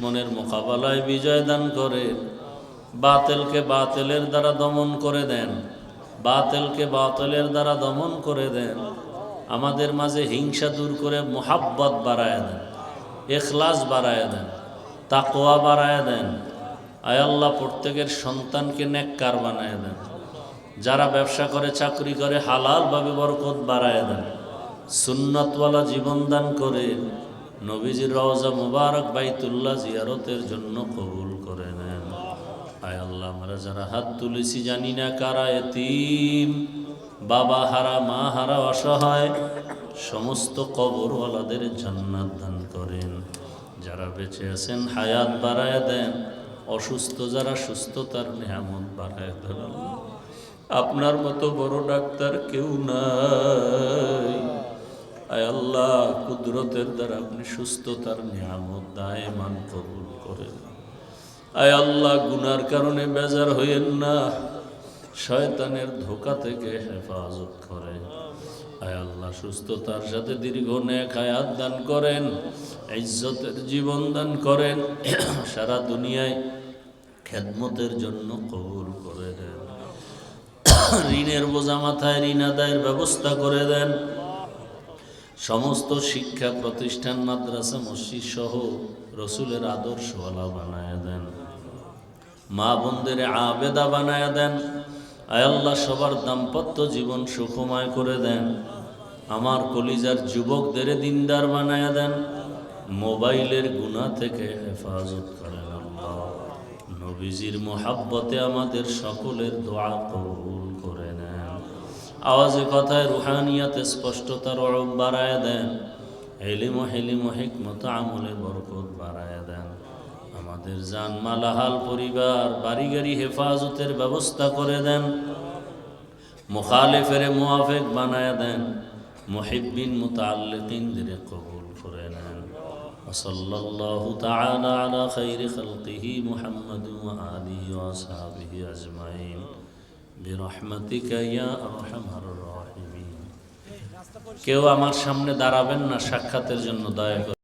দুশ্মনের মোকাবেলায় বিজয় দান করেন, বাতিলকে বাতিলের দ্বারা দমন করে দেন, বাতিলকে বাতিলের দ্বারা দমন করে দেন। আমাদের মাঝে হিংসা দূর করে মোহাব্বত বাড়ায় দেন, ইখলাস বাড়ায় দেন, তাকওয়া বাড়ায় দেন। আয় আল্লাহ প্রত্যেকের সন্তানকে নেককার বানায় দেন। যারা ব্যবসা করে চাকরি করে হালালভাবে বরকত বাড়ায় দেন। সুন্নতওয়ালা জীবন দান করে নবীজির রওজা মুবারক বাইতুল্লাহ জিয়ারতের জন্য কবুল করে নেন। আয় আল্লাহ আমরা যারা হাত তুলেছি জানি না কারা এতিম, বাবা হারা, মা হারা, অসহায়, সমস্ত কবরওয়ালাদের জান্নাত দান করেন। যারা বেঁচে আছেন হায়াত বাড়ায় দেন, অসুস্থ যারা সুস্থতার নেয়ামত বাড়ায় দেন। আপনার মতো বড় ডাক্তার কেউ নাই। আয় আল্লাহ কুদরতের দ্বারা আপনি সুস্থতার নিয়ামত দায়মান কবুল করেন। আয় আল্লাহ গুনার কারণে বেজার হইয়েন না, শয়তানের ধোঁকা থেকে হেফাজত করেন। আয় আল্লাহ সুস্থতার সাথে দীর্ঘ নেক হায়াত দান করেন, ইজ্জতের জীবন দান করেন, সারা দুনিয়ায় খেদমতের জন্য কবুল করে দেন। ঋণের বোঝা মাথায় ঋণ আদায়ের ব্যবস্থা করে দেন। সমস্ত শিক্ষা প্রতিষ্ঠান, মাদ্রাসা, মসজিদ সহ রসুলের আদর্শওয়ালা বানায় দেন। মা বোনদের আবেদা বানায় দেন। আয় আল্লাহ সবার দাম্পত্য জীবন সুখময় করে দেন। আমার কলিজার যুবকদের দিনদার বানায় দেন। মোবাইলের গুনাহ থেকে হেফাজত করেন আল্লাহ। নবীজির মোহাব্বতে আমাদের সকলের দোয়া কবুল করে নেন। আওয়াজে কথায় রুহানিয়াতে স্পষ্টতার অরব বাড়ায় দেন। ইলম ও হিকমত আমলে বরকত বাড়ায় দেন। আমাদের জান মালাহাল পরিবার বাড়ি গাড়ি হেফাজতের ব্যবস্থা করে দেন। মুখালিফের মুআফিক বানায় দেন। মুহিব্বিন মুতাআল্লিকিনদের কবুল করে নেন। সাল্লাল্লাহু তাআলা আলা খাইরি খালকিহি মুহাম্মাদ ওয়া আলিহি ওয়া আসহাবিহি আজমাইন বিরহমাতিকা ইয়া আরহামার রাহিমিন। কেউ আমার সামনে দাঁড়াবেন না সাক্ষাতের জন্য, দয়া করে।